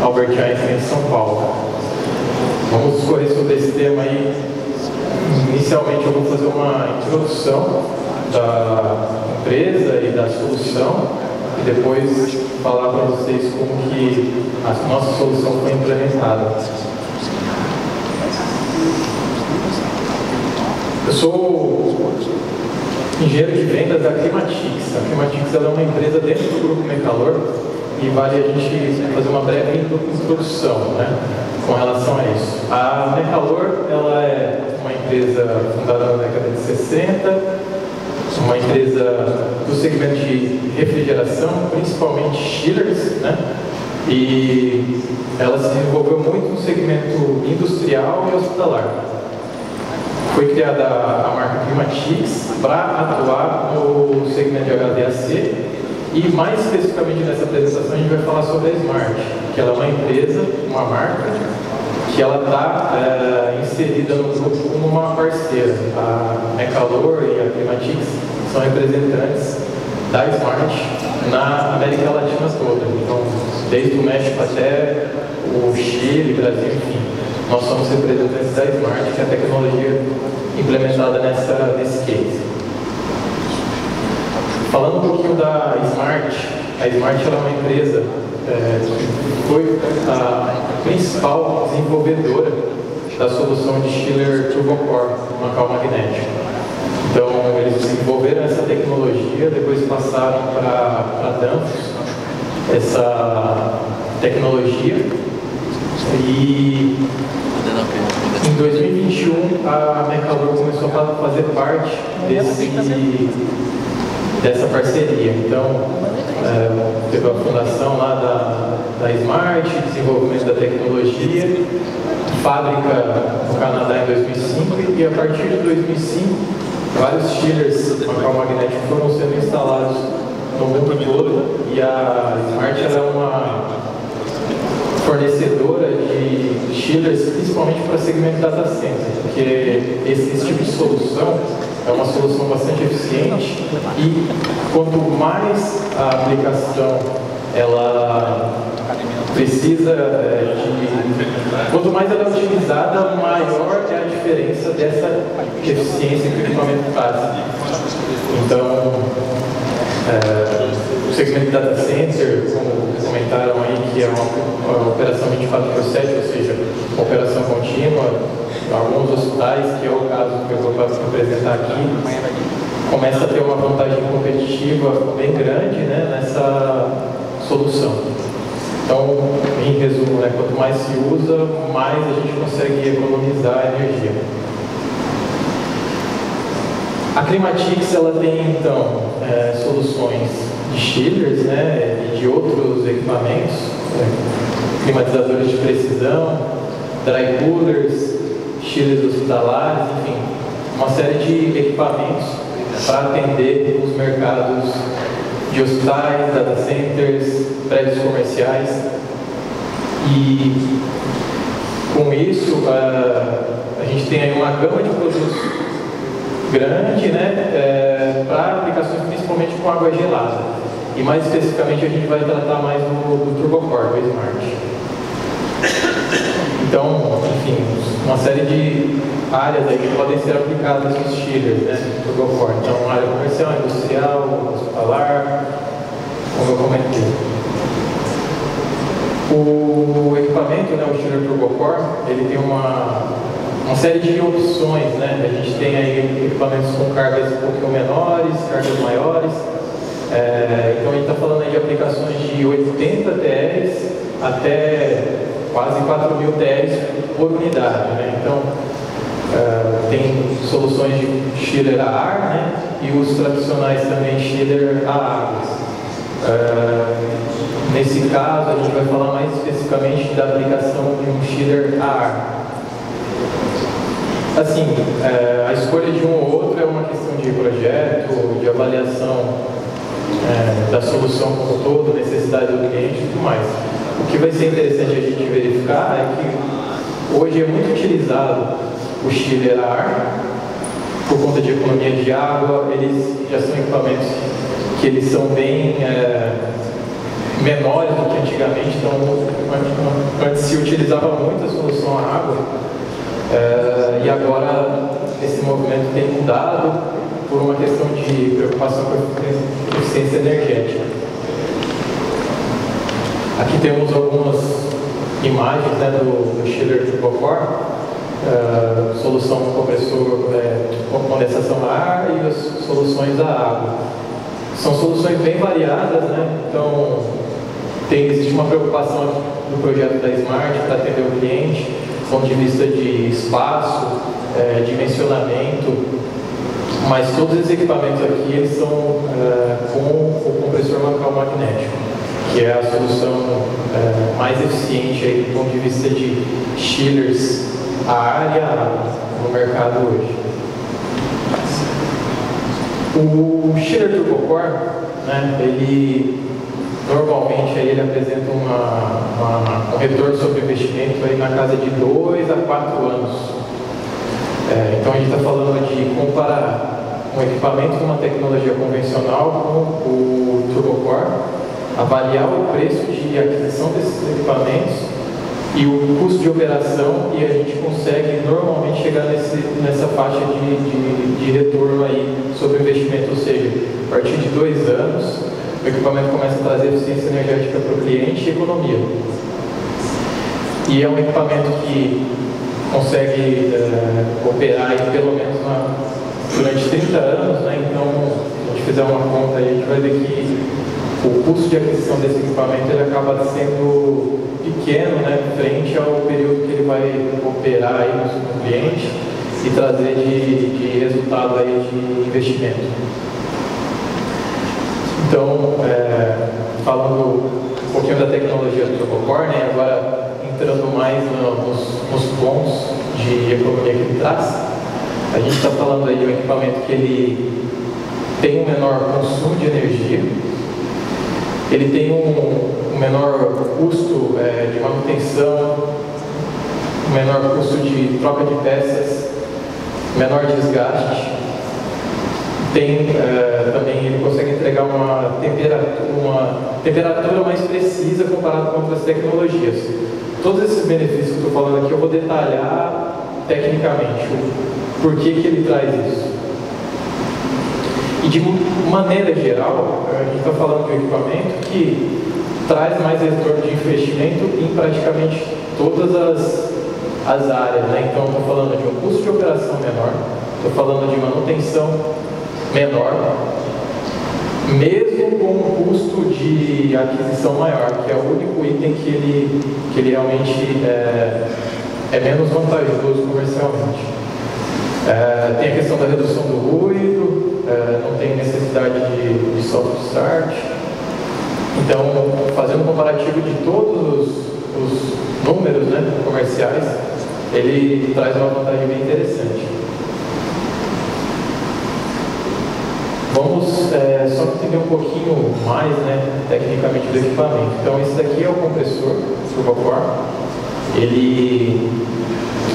Albert Einstein de São Paulo. Vamos discorrer sobre esse tema aí. Inicialmente eu vou fazer uma introdução da empresa e da solução e depois falar para vocês como que a nossa solução foi implementada. Eu sou engenheiro de vendas da Climatix. A Climatix é uma empresa dentro do grupo Mecalor e vale a gente fazer uma breve introdução, né, com relação a isso. A Mecalor, ela é uma empresa fundada na década de 60, uma empresa do segmento de refrigeração, principalmente chillers, né, e ela se desenvolveu muito no segmento industrial e hospitalar. Foi criada a marca Climatix para atuar no segmento de HVAC e mais especificamente nessa apresentação a gente vai falar sobre a Smart, que ela é uma empresa, uma marca, que ela está inserida no grupo como uma parceira. A Mecalor e a Climatix são representantes da Smart na América Latina toda, então desde o México até o Chile, Brasil, enfim. Nós somos representantes da Smart, que é a tecnologia implementada nesse case. Falando um pouquinho da Smart, a Smart ela é uma empresa que foi a principal desenvolvedora da solução de chiller turbocore, uma cal magnética. Então, eles desenvolveram essa tecnologia, depois passaram para Danfoss essa tecnologia. E em 2021 a Mecalor começou a fazer parte dessa parceria. Então teve a fundação lá da Smart, desenvolvimento da tecnologia, fábrica no Canadá em 2005 e a partir de 2005 vários chillers cal magnético foram sendo instalados no mundo todo e a Smart era uma fornecedora de chillers, principalmente para segmento data center, porque esse tipo de solução é uma solução bastante eficiente e quanto mais a aplicação ela precisa quanto mais ela é utilizada, maior é a diferença dessa eficiência que o equipamento faz. Então, o segmento de data center, como comentaram aí, que é uma operação 24/7, ou seja, uma operação contínua, alguns hospitais, que é o caso que eu vou apresentar aqui, começa a ter uma vantagem competitiva bem grande, né, nessa solução. Então, em resumo, né, quanto mais se usa, mais a gente consegue economizar energia. A Climatix ela tem então soluções de chillers, né, e de outros equipamentos, climatizadores de precisão, dry coolers, chillers hospitalares, enfim, uma série de equipamentos para atender os mercados de hospitais, data centers, prédios comerciais. E com isso a gente tem aí uma gama de produtos grande, né, para aplicações principalmente com água gelada. E mais especificamente a gente vai tratar mais do turbocore, do Smart. Então, enfim, uma série de áreas aí que podem ser aplicadas nos chillers, né, turbocore. Então, área comercial, industrial, hospitalar, como eu comentei. O equipamento, né, o chiller turbocore, ele tem uma série de opções, né? A gente tem aí equipamentos com cargas um pouquinho menores, cargas maiores. Então a gente está falando aí de aplicações de 80 TRs até quase 4.000 TRs por unidade, né? Então tem soluções de chiller a ar, né? E os tradicionais também chiller a água. Nesse caso a gente vai falar mais especificamente da aplicação de um chiller a ar. Assim, a escolha de um ou outro é uma questão de projeto, de avaliação da solução como um todo, necessidade do cliente e tudo mais. O que vai ser interessante a gente verificar é que hoje é muito utilizado o chiller a ar, por conta de economia de água. Eles já são equipamentos que eles são bem menores do que antigamente, então antes se utilizava muito a solução à água, e agora esse movimento tem mudado por uma questão de preocupação com a eficiência energética. Aqui temos algumas imagens, né, do chiller turbocore, solução compressor, condensação a ar e as soluções a água. São soluções bem variadas, né? Então existe uma preocupação no projeto da Smart para atender o cliente, do ponto de vista de espaço, dimensionamento, mas todos esses equipamentos aqui eles são com o compressor local magnético, que é a solução mais eficiente aí, do ponto de vista de chillers a ar e a água no mercado hoje. O chiller turbocore, né, ele normalmente aí ele apresenta um retorno sobre investimento aí na casa de 2 a 4 anos. Então a gente está falando de comparar um equipamento com uma tecnologia convencional com o turbocore, avaliar o preço de aquisição desses equipamentos e o custo de operação, e a gente consegue normalmente chegar nessa faixa de retorno aí sobre o investimento, ou seja, a partir de 2 anos o equipamento começa a trazer eficiência energética para o cliente e economia. E é um equipamento que consegue operar aí pelo menos durante 30 anos, né? Então, se a gente fizer uma conta aí, a gente vai ver que o custo de aquisição desse equipamento ele acaba sendo pequeno, né, frente ao período que ele vai operar aí no cliente e trazer de resultado aí de investimento. Então, falando um pouquinho da tecnologia do turbocore, né, agora entrando mais nos pontos de economia que ele traz, a gente está falando aí de um equipamento que ele tem um menor consumo de energia, ele tem um menor custo de manutenção, um menor custo de troca de peças, menor desgaste. Também ele consegue entregar uma temperatura mais precisa comparado com outras tecnologias. Todos esses benefícios que eu estou falando aqui eu vou detalhar tecnicamente por que ele traz isso. E de maneira geral, a gente está falando de um equipamento que traz mais retorno de investimento em praticamente todas as áreas, né? Então, estou falando de um custo de operação menor, estou falando de manutenção menor, mesmo com um custo de aquisição maior, que é o único item que ele realmente é menos vantajoso comercialmente. Tem a questão da redução do ruído, não tem necessidade de soft start. Então, fazendo um comparativo de todos os números, né, comerciais, ele traz uma vantagem bem interessante. Vamos só entender um pouquinho mais, né, tecnicamente do equipamento. Então, esse daqui é o compressor turbocore. Ele,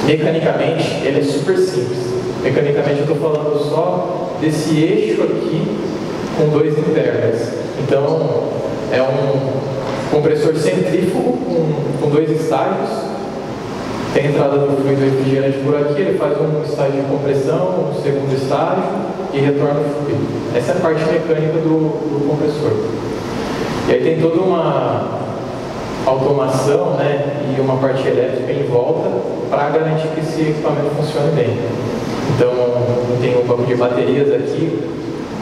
mecanicamente, ele é super simples. Mecanicamente, eu estou falando só desse eixo aqui com 2 invernas. Então, é um compressor centrífugo com 2 estágios. Tem a entrada do fluido refrigerante por aqui, ele faz um estágio de compressão, um segundo estágio e retorna o fluido. Essa é a parte mecânica do compressor. E aí tem toda uma automação, né, e uma parte elétrica em volta para garantir que esse equipamento funcione bem. Então, tem um banco de baterias aqui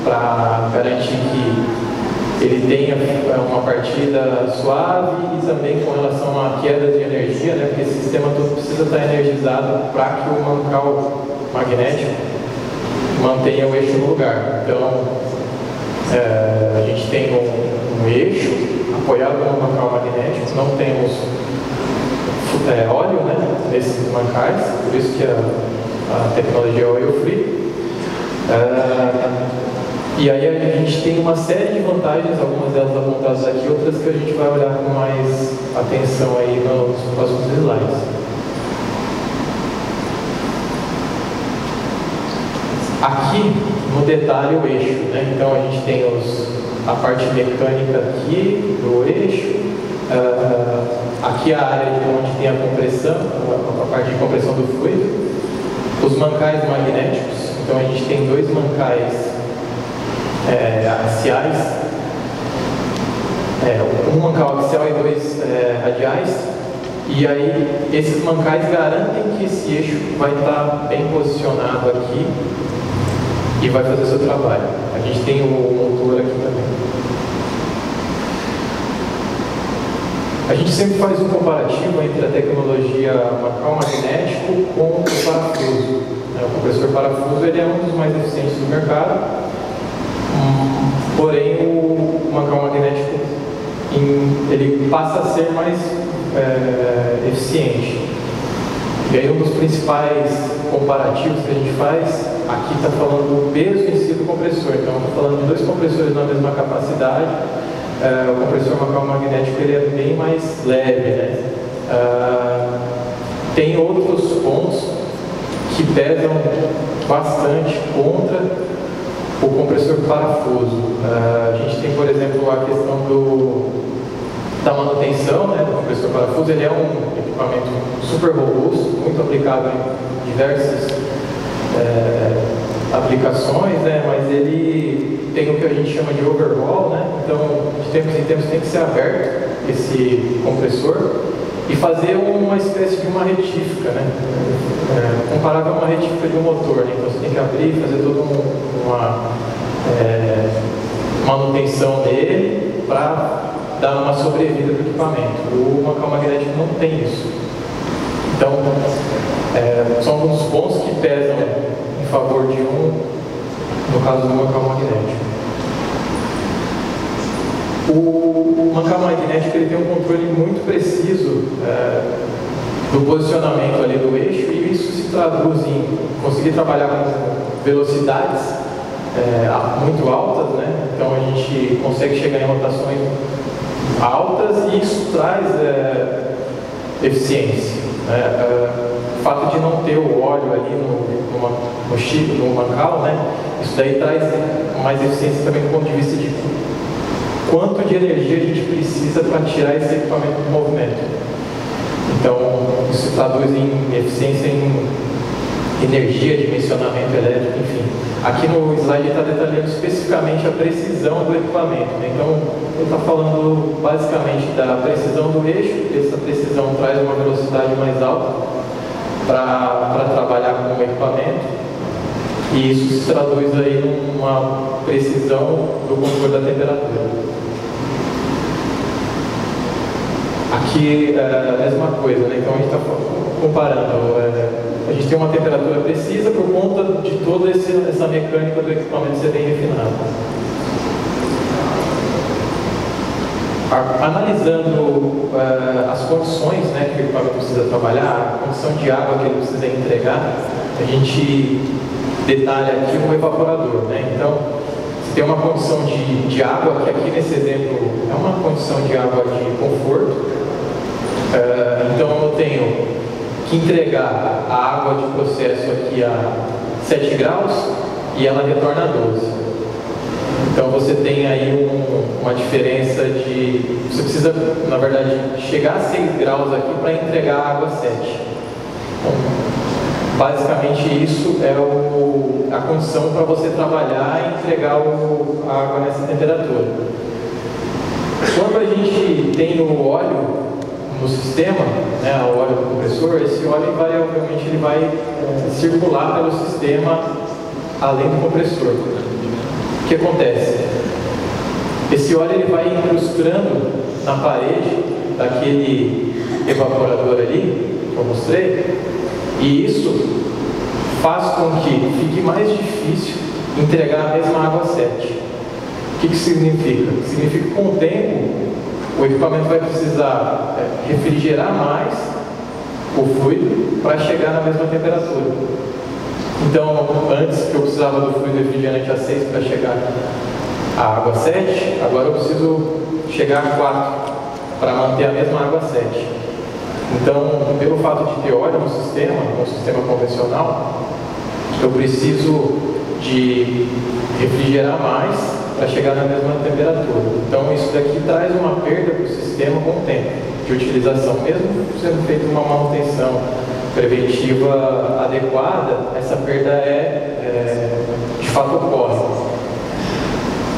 para garantir que ele tenha uma partida suave e também com relação a quedas de energia, né, porque esse sistema todo precisa estar energizado para que o mancal magnético mantenha o eixo no lugar. Então, a gente tem um eixo apoiado no mancal magnético, não temos óleo, né, nesses mancais, por isso que a tecnologia é oil free. E aí a gente tem uma série de vantagens, algumas delas apontadas aqui, outras que a gente vai olhar com mais atenção aí nos próximos slides. Aqui no detalhe o eixo, né? Então a gente tem a parte mecânica aqui do eixo, aqui a área onde tem a compressão, a parte de compressão do fluido, os mancais magnéticos. Então a gente tem dois mancais axiais, um mancal axial e dois radiais, e aí esses mancais garantem que esse eixo vai estar bem posicionado aqui e vai fazer o seu trabalho. A gente tem o motor aqui também. A gente sempre faz um comparativo entre a tecnologia mancal magnético com o parafuso. O compressor parafuso ele é um dos mais eficientes do mercado, porém o mancal magnético ele passa a ser mais eficiente. E aí um dos principais comparativos que a gente faz, aqui está falando do peso em si do compressor. Então eu estou falando de dois compressores na mesma capacidade. O compressor mancal magnético ele é bem mais leve, né? Tem outros pontos que pesam bastante contra o compressor parafuso. A gente tem, por exemplo, a questão da manutenção, né, do compressor parafuso. Ele é um equipamento super robusto, muito aplicado em diversas aplicações, né, mas ele tem o que a gente chama de overhaul, né? Então, de tempos em tempos tem que ser aberto esse compressor e fazer uma espécie de uma retífica, né? Comparável a uma retífica de um motor, né? Então você tem que abrir e fazer toda uma manutenção dele para dar uma sobrevida para o equipamento. O mancal magnético não tem isso. Então, são alguns pontos que pesam em favor de no caso do mancal magnético. O mancal magnético ele tem um controle muito preciso do posicionamento ali do eixo, e isso se traduz em conseguir trabalhar com velocidades muito altas, né? Então a gente consegue chegar em rotações altas e isso traz eficiência. O fato de não ter o óleo ali no chip, no mancal, né? Isso daí traz mais eficiência também do ponto de vista de quanto de energia a gente precisa para tirar esse equipamento do movimento. Então, isso traduz em eficiência em energia, dimensionamento elétrico, enfim. Aqui no slide está detalhando especificamente a precisão do equipamento, né? Então, ele está falando basicamente da precisão do eixo. Essa precisão traz uma velocidade mais alta para trabalhar com o equipamento. E isso se traduz aí numa precisão do controle da temperatura. Aqui a mesma coisa, né? Então a gente está comparando. A gente tem uma temperatura precisa por conta de toda essa mecânica do equipamento ser bem refinado. Analisando as condições, né, que o equipamento precisa trabalhar, a condição de água que ele precisa entregar, a gente detalha aqui um evaporador, né? Então, se tem uma condição de água, que aqui nesse exemplo é uma condição de água de conforto, então eu tenho que entregar a água de processo aqui a 7 graus e ela retorna a 12. Então você tem aí uma diferença de... Você precisa, na verdade, chegar a 6 graus aqui para entregar a água a 7. Então, basicamente isso é a condição para você trabalhar e entregar a água nessa temperatura. Quando a gente tem o óleo no sistema, né, o óleo do compressor, esse óleo obviamente ele vai circular pelo sistema além do compressor. O que acontece? Esse óleo ele vai incrustando na parede daquele evaporador ali que eu mostrei, e isso faz com que fique mais difícil entregar a mesma água a 7. O que significa? Significa que com o tempo o equipamento vai precisar refrigerar mais o fluido para chegar na mesma temperatura. Então, antes que eu precisava do fluido refrigerante a 6 para chegar a água a 7, agora eu preciso chegar a 4 para manter a mesma água a 7. Então, pelo fato de ter óleo no sistema, um sistema convencional, eu preciso de refrigerar mais para chegar na mesma temperatura. Então isso daqui traz uma perda para o sistema com o tempo de utilização, mesmo sendo feita uma manutenção preventiva adequada, essa perda de fato ocorre.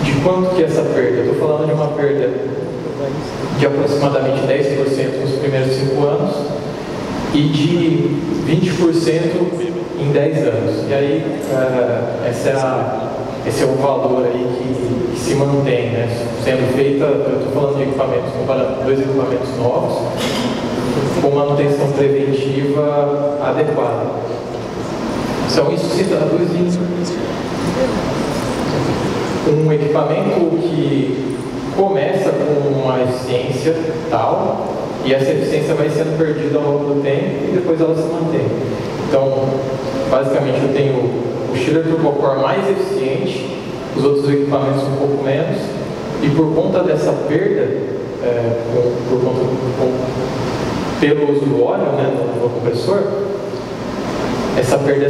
De quanto que é essa perda? Eu estou falando de uma perda de aproximadamente 10% nos primeiros 5 anos e de 20% em 10 anos. E aí, esse é o valor aí que se mantém, né? Sendo feita, eu estou falando de equipamentos, comparando 2 equipamentos novos, com manutenção preventiva adequada. Então, isso se traduz em um equipamento que começa com uma eficiência tal, e essa eficiência vai sendo perdida ao longo do tempo e depois ela se mantém. Então, basicamente, eu tenho o chiller turbocore mais eficiente, os outros equipamentos um pouco menos, e por conta dessa perda, pelo uso do óleo, né, no compressor, essa perda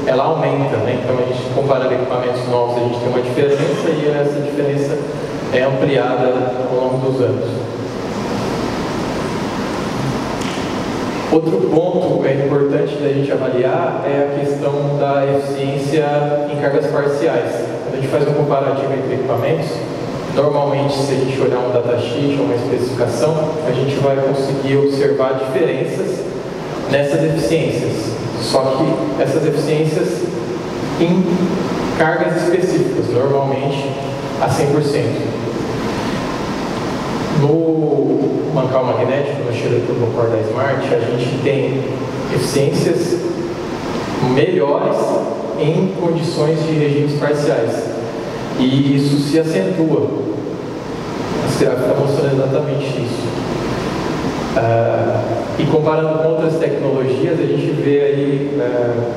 ela aumenta, né? Então, a gente comparando equipamentos novos, a gente tem uma diferença e essa diferença é ampliada ao longo dos anos. Outro ponto importante da gente avaliar é a questão da eficiência em cargas parciais. Quando a gente faz um comparativo entre equipamentos, normalmente, se a gente olhar um datasheet ou uma especificação, a gente vai conseguir observar diferenças nessas eficiências. Só que essas eficiências em cargas específicas, normalmente a 100%. No mancal magnético, no chiller turbocore da Smart, a gente tem eficiências melhores em condições de regimes parciais. E isso se acentua. Esse gráfico está mostrando exatamente isso. E comparando com outras tecnologias, a gente vê aí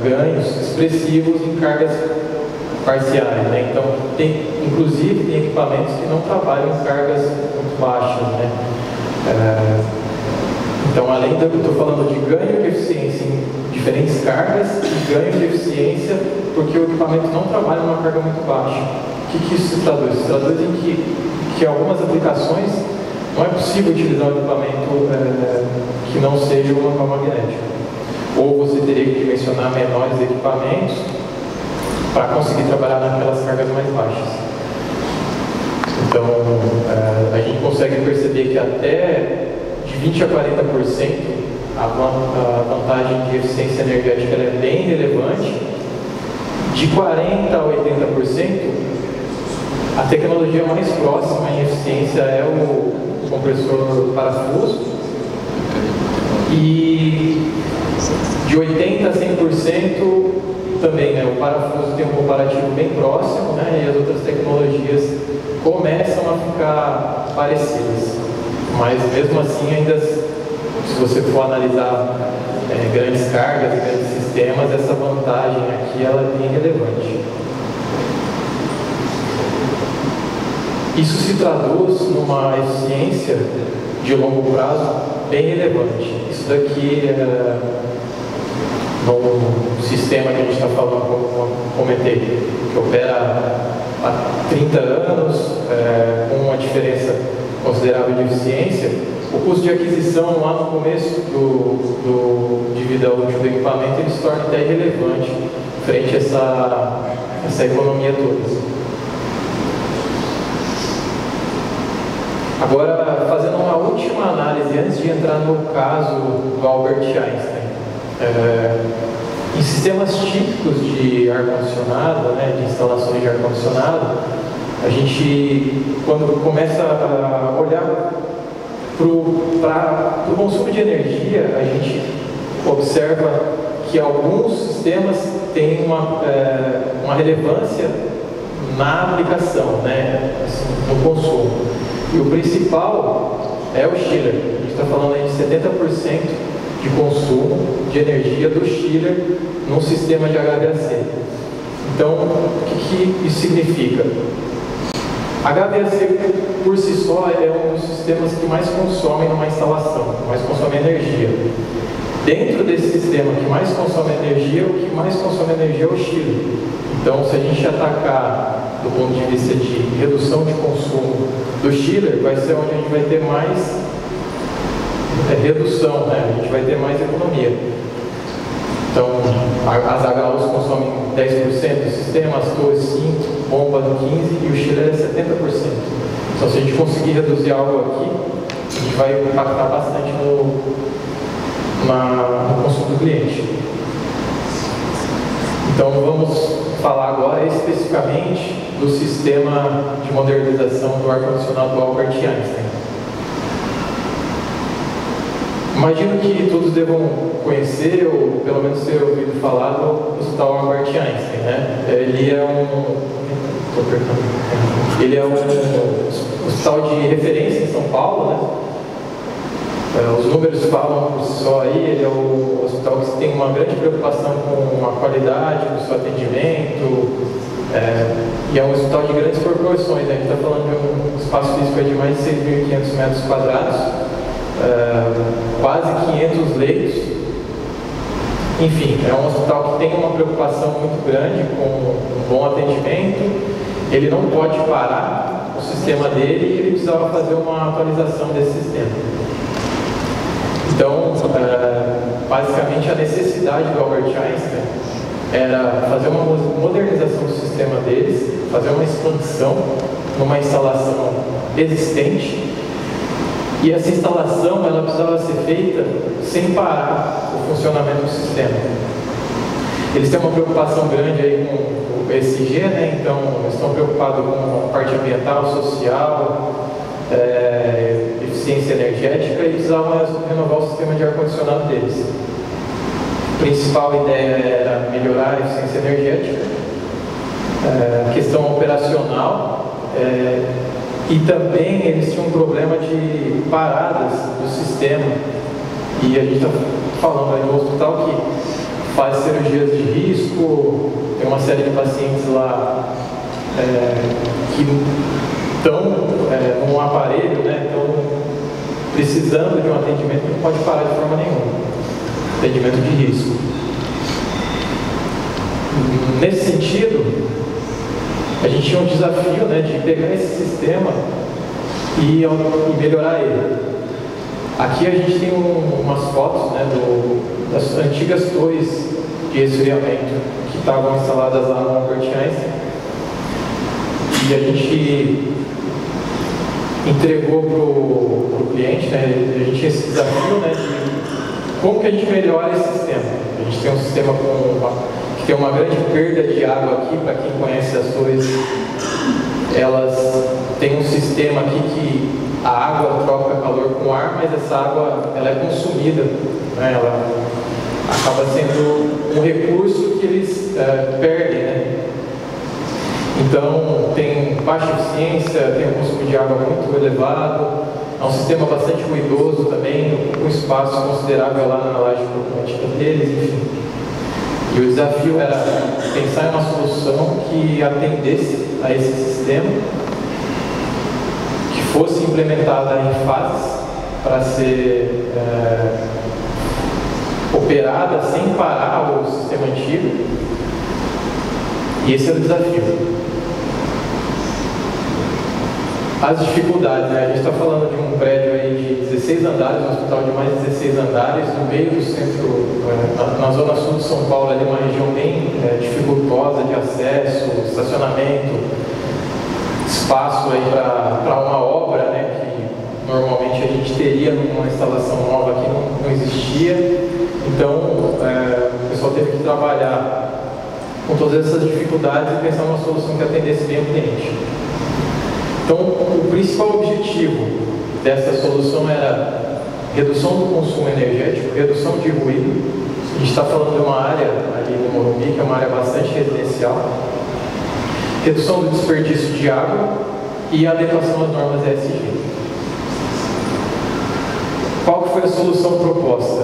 ganhos expressivos em cargas parciais, né? Então, inclusive, tem equipamentos que não trabalham em cargas muito baixas, né? Então, além do que eu estou falando de ganho de eficiência em diferentes cargas e ganho de eficiência porque o equipamento não trabalha em uma carga muito baixa. O que isso se traduz? Se traduz em que algumas aplicações não é possível utilizar um equipamento que não seja um mancal magnético. Ou você teria que dimensionar menores equipamentos para conseguir trabalhar naquelas cargas mais baixas. Então, a gente consegue perceber que até de 20% a 40% a vantagem de eficiência energética é bem relevante. De 40% a 80%, a tecnologia mais próxima em eficiência é o compressor parafuso. E de 80% a 100% também, né? O parafuso tem um comparativo bem próximo, né? E as outras tecnologias começam a ficar parecidas. Mas mesmo assim, ainda, se você for analisar grandes cargas, grandes sistemas, essa vantagem aqui ela é bem relevante. Isso se traduz numa eficiência de longo prazo bem relevante. Isso daqui no sistema que a gente está falando, como comentei, que opera há 30 anos, com uma diferença considerável de eficiência, o custo de aquisição lá no começo de vida útil do equipamento ele se torna até irrelevante frente a essa economia toda. Agora, fazendo uma última análise antes de entrar no caso do Albert Einstein. Em sistemas típicos de ar-condicionado, né, de instalações de ar-condicionado, a gente, quando começa a olhar para o consumo de energia, a gente observa que alguns sistemas têm uma relevância na aplicação, né, assim, no consumo. E o principal é o chiller. A gente está falando aí de 70% de consumo de energia do chiller num sistema de HVAC. Então, o que isso significa? HVAC por si só é um dos sistemas que mais consomem numa instalação, mais consome energia. Dentro desse sistema que mais consome energia, o que mais consome energia é o chiller. Então, se a gente atacar do ponto de vista de redução de consumo do chiller, vai ser onde a gente vai ter mais redução, né? A gente vai ter mais economia. Então, as HUs consomem 10% do sistema, as torres 5%, bomba 15% e o chiller é 70%. Então, se a gente conseguir reduzir algo aqui, a gente vai impactar bastante no consumo do cliente. Então, vamos falar agora especificamente do sistema de modernização do ar-condicionado do Albert Einstein. Imagino que todos devam conhecer, ou pelo menos ter ouvido falar do Hospital Albert Einstein, né? Ele é um hospital de referência em São Paulo, né? Os números falam por si só aí, ele é o hospital que tem uma grande preocupação com a qualidade do seu atendimento, e é um hospital de grandes proporções, né? A gente está falando de um espaço físico de mais de 6.500 metros quadrados, quase 500 leitos. Enfim, é um hospital que tem uma preocupação muito grande com um bom atendimento. Ele não pode parar o sistema dele e ele precisava fazer uma atualização desse sistema. Então, basicamente, a necessidade do Albert Einstein era fazer uma modernização do sistema deles, fazer uma expansão numa instalação existente, e essa instalação ela precisava ser feita sem parar o funcionamento do sistema. Eles têm uma preocupação grande aí com o ESG, né? Então, eles estão preocupados com a parte ambiental, social, eficiência energética, e precisavam renovar o sistema de ar-condicionado deles. A principal ideia era melhorar a eficiência energética, questão operacional, e também eles tinham um problema de paradas do sistema. E a gente está falando aí de um hospital que faz cirurgias de risco, tem uma série de pacientes lá que estão num aparelho, né, estão precisando de um atendimento que não pode parar de forma nenhuma, atendimento de risco. Nesse sentido, a gente tinha um desafio, né, de pegar esse sistema e melhorar ele. Aqui a gente tem umas fotos, né, das antigas torres de resfriamento que estavam instaladas lá no Albert Einstein, e a gente entregou para o cliente, né, a gente tinha esse desafio, né, de como que a gente melhora esse sistema. A gente tem um sistema que tem uma grande perda de água aqui. Para quem conhece as torres, elas têm um sistema aqui que a água troca calor com ar, mas essa água ela é consumida, né? Ela acaba sendo um recurso que eles perdem, né? Então tem baixa eficiência, tem um consumo de água muito elevado, é um sistema bastante ruidoso também, um espaço considerável lá na laje corporativa deles, enfim. E o desafio era pensar em uma solução que atendesse a esse sistema, que fosse implementada em fases para ser operada sem parar o sistema antigo. E esse é o desafio. As dificuldades, né? A gente está falando de um prédio aí de 16 andares, um hospital de mais de 16 andares, no meio do centro, na zona sul de São Paulo, ali uma região bem dificultosa de acesso, estacionamento, espaço aí para uma obra, né, que normalmente a gente teria numa instalação nova que não existia. Então, o pessoal teve que trabalhar com todas essas dificuldades e pensar uma solução que atendesse bem o cliente. Então, o principal objetivo dessa solução era redução do consumo energético, redução de ruído. A gente está falando de uma área ali no Morumbi, que é uma área bastante residencial. Redução do desperdício de água e adequação às normas ESG. Qual foi a solução proposta?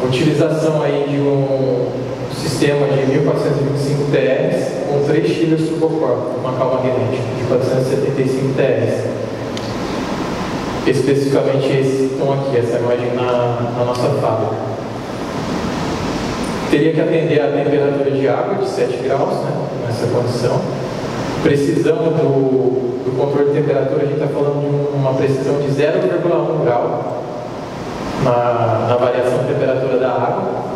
A utilização aí de um sistema de 1425 TRs com 3 chillers turbocore, uma calma genética de 475 TRs. especificamente esses que estão aqui, essa imagem na nossa fábrica. Teria que atender a temperatura de água de 7 graus, né, nessa condição. Precisão do controle de temperatura, a gente está falando de uma precisão de 0,1 grau na variação de temperatura da água.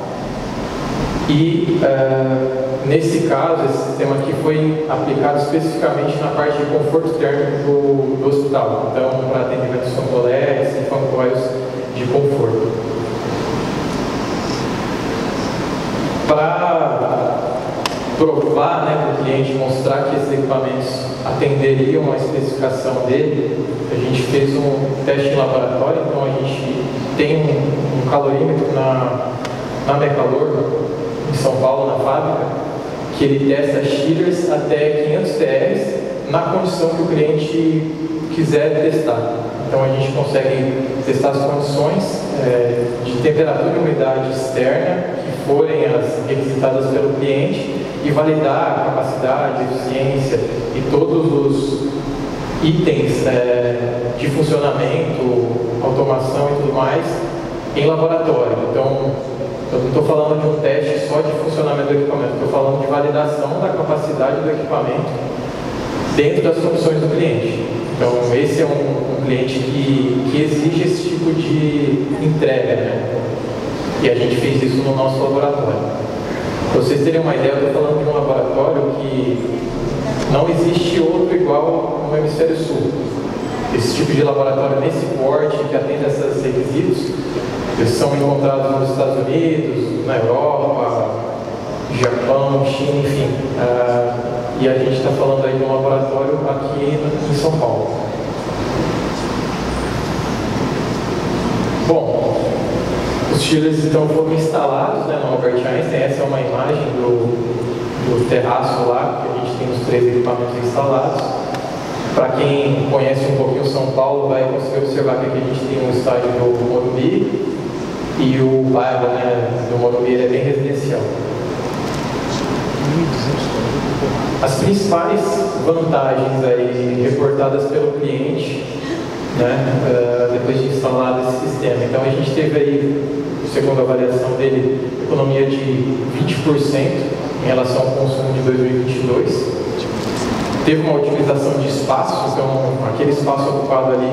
E nesse caso, esse sistema aqui foi aplicado especificamente na parte de conforto térmico do hospital, então para atendimento de sondolex e fancoils de conforto. Para provar, né, para o cliente mostrar que esses equipamentos atenderiam a especificação dele, a gente fez um teste em laboratório. Então a gente tem um calorímetro na Mecalor, em São Paulo, na fábrica, que ele testa chillers até 500 TR na condição que o cliente quiser testar. Então a gente consegue testar as condições de temperatura e umidade externa que forem as requisitadas pelo cliente e validar a capacidade, eficiência e todos os itens de funcionamento, automação e tudo mais em laboratório. Então, eu não estou falando de um teste só de funcionamento do equipamento, estou falando de validação da capacidade do equipamento dentro das condições do cliente. Então, esse é um cliente que exige esse tipo de entrega, né? E a gente fez isso no nosso laboratório. Para vocês terem uma ideia, eu estou falando de um laboratório que não existe outro igual no Hemisfério Sul. Esse tipo de laboratório nesse porte, que atende a esses requisitos, eles são encontrados nos Estados Unidos, na Europa, Japão, China, enfim. E a gente está falando aí de um laboratório aqui em São Paulo. Bom, os chillers então foram instalados, né, no Albert Einstein. Essa é uma imagem do terraço lá, que a gente tem os 3 equipamentos instalados. Para quem conhece um pouquinho São Paulo, vai conseguir observar que aqui a gente tem um estádio do Morumbi e o bairro, né, do Morumbi é bem residencial. As principais vantagens aí reportadas pelo cliente, né, depois de instalado esse sistema. Então a gente teve aí, segundo a avaliação dele, economia de 20% em relação ao consumo de 2022. Teve uma otimização de espaço, então aquele espaço ocupado ali,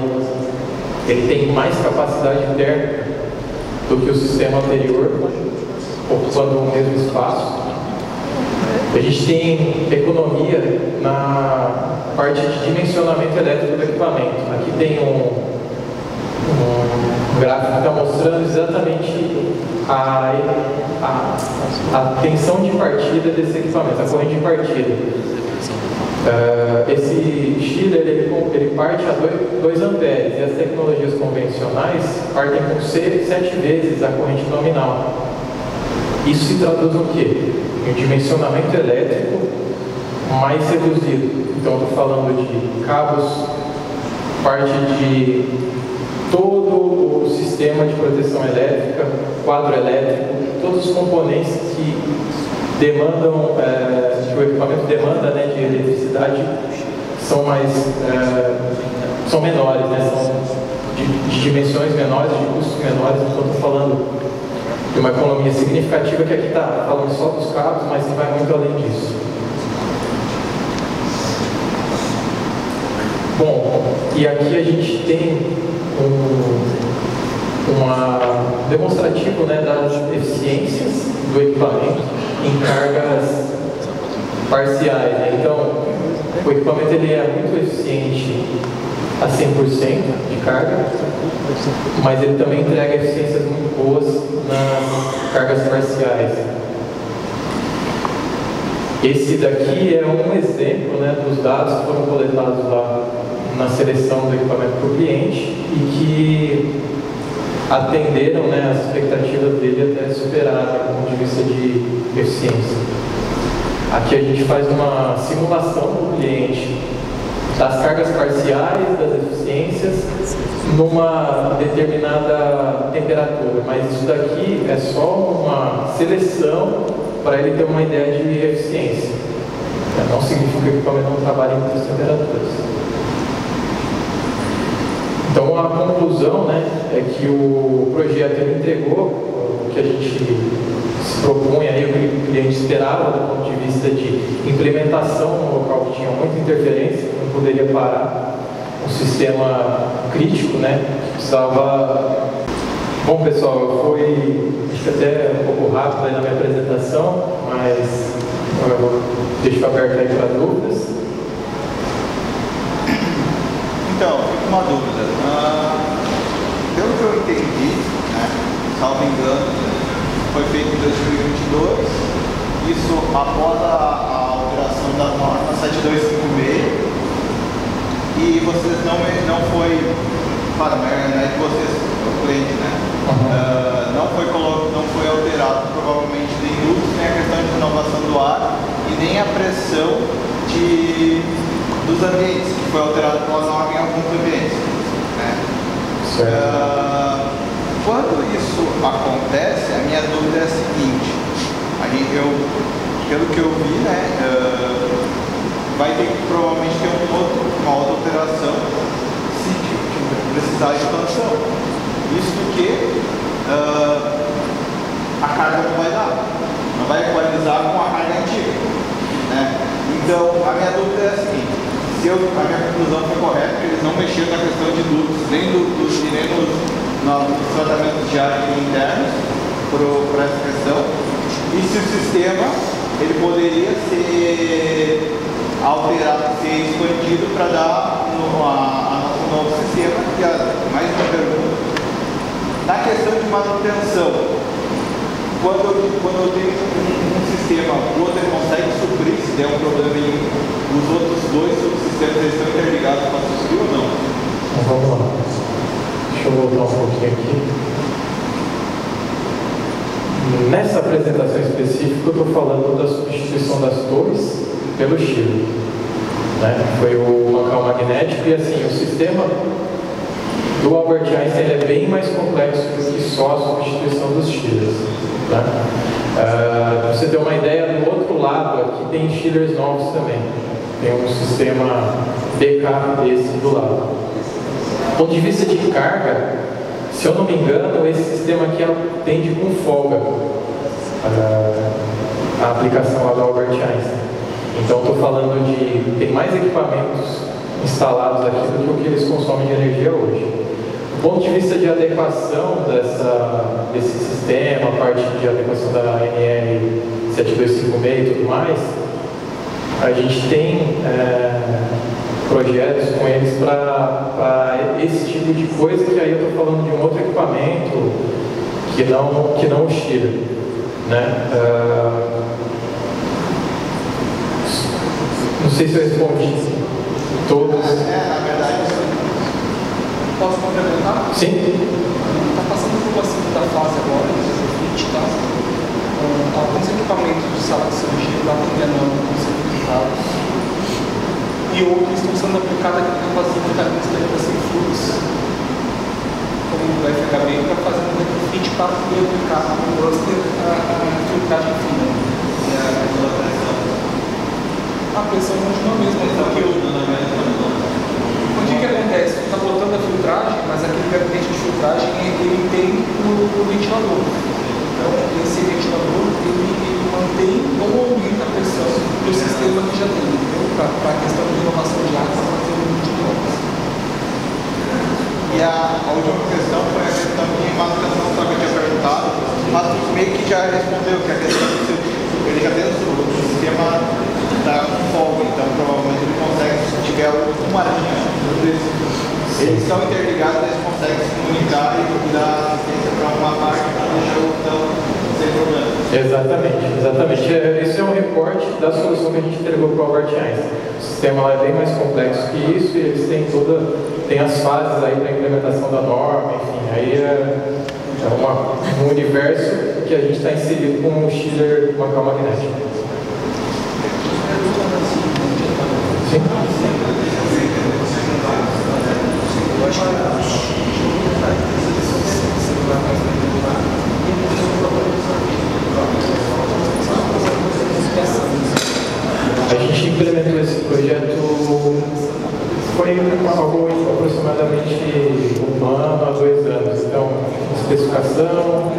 ele tem mais capacidade térmica do que o sistema anterior, ocupando o mesmo espaço. A gente tem economia na parte de dimensionamento elétrico do equipamento. Aqui tem um gráfico que está mostrando exatamente a tensão de partida desse equipamento, a corrente de partida. Esse chiller ele parte a 2 amperes e as tecnologias convencionais partem com 7 vezes a corrente nominal. Isso se traduz no quê? Em dimensionamento elétrico mais reduzido. Então, estou falando de cabos, parte de todo o sistema de proteção elétrica, quadro elétrico, todos os componentes que demandam, que o equipamento demanda, né, de eletricidade, são menores, né, são de dimensões menores, de custos menores. Então, estou falando de uma economia significativa que aqui está falando só dos cabos, mas que vai muito além disso. Bom, e aqui a gente tem um demonstrativo, né, das eficiências do equipamento em cargas parciais, né? Então, o equipamento ele é muito eficiente a 100% de carga, mas ele também entrega eficiências muito boas nas cargas parciais. Esse daqui é um exemplo, né, dos dados que foram coletados lá na seleção do equipamento para o cliente e que atenderam, né, as expectativas dele até superaram do ponto de vista de eficiência. Aqui a gente faz uma simulação para o cliente das cargas parciais, das eficiências, numa determinada temperatura. Mas isso daqui é só uma seleção para ele ter uma ideia de eficiência. Não significa que o equipamento não trabalha em muitas temperaturas. Então, a conclusão, né, é que o projeto ele entregou o que a gente se propunha, aí, o que o cliente esperava do ponto de vista de implementação no local que tinha muita interferência, que não poderia parar, um sistema crítico, né, que precisava... Bom, pessoal, foi acho que até um pouco rápido aí na minha apresentação, mas eu deixo aberto aí para dúvidas. Então, fica uma dúvida. Pelo que eu entendi, né, salvo engano, foi feito em 2022, isso após a alteração da norma 7256, e vocês não foi, claro, não é de vocês, o cliente, né? Não foi alterado provavelmente nem luz, nem a questão de renovação do ar e nem a pressão dos ambientes, que foi alterado pela norma em alguns ambientes, né? Quando isso acontece, a minha dúvida é a seguinte: pelo que eu vi, né, vai ter que provavelmente ter uma outra alteração se precisar de expansão, visto que a carga não vai equalizar com a carga antiga, né? Então, a minha dúvida é a seguinte: se a minha conclusão foi correta, que eles não mexeram na questão de dutos, nem nos tratamentos de ar internos por essa questão, e se o sistema ele poderia ser alterado, ser expandido para dar um novo sistema. E mais uma pergunta: na questão de manutenção, quando eu tenho um sistema, o outro ele consegue suprir se der um problema em os outros dois subsistemas, eles estão interligados para suprir ou não? Então, vamos lá. Deixa eu voltar um pouquinho aqui. Nessa apresentação específica, eu estou falando da substituição das torres pelo chiller, né? Foi o local magnético, e assim, o sistema do Albert Einstein é bem mais complexo do que só a substituição dos chillers, tá? Para você ter uma ideia, do outro lado aqui tem chillers novos também. Tem um sistema backup desse do lado. Do ponto de vista de carga, se eu não me engano, esse sistema aqui atende com folga a aplicação lá do Albert Einstein. Então, estou falando de... tem mais equipamentos instalados aqui do que o que eles consomem de energia hoje. Do ponto de vista de adequação desse sistema, a parte de adequação da NR 7256 e tudo mais, a gente tem projetos com eles para esse tipo de coisa, que aí eu estou falando de um outro equipamento que não o chiller, né? Não sei se eu respondi todos. Na verdade, posso complementar? Sim. Está passando por uma segunda fase agora, em 2020, tá? Alguns equipamentos de sala de cirurgia da norma estão sendo aplicados e outros estão sendo aplicados aqui na capacidade da lista sem fluxos, como o FHB, para fazer um retrofit para poder aplicar no cluster a filtragem fina. A pressão continua a mesma, porque o que acontece? Você está botando a filtragem, mas aquele gabinete de filtragem ele tem o ventilador. Então, esse ventilador ele mantém ou aumenta a pressão do sistema que já tem. Então, para a questão de renovação de água, fazer um de novos. E a última questão foi a questão de manutenção, só que eu tinha perguntado, mas meio que já respondeu, que a questão do ele já tem o sistema está com folga, então provavelmente ele consegue, se tiver uma linha, eles estão interligados, eles conseguem se comunicar e dar assistência para uma parte para deixar o botão sem problema. Exatamente. Esse é um reporte da solução que a gente entregou para o Albert Einstein. O sistema lá é bem mais complexo que isso, e eles têm as fases aí para a implementação da norma, enfim, aí é um universo que a gente está inserido com um chiller local magnético. Sim? A gente implementou esse projeto, foi algo aproximadamente ano a 2 anos. Então, especificação,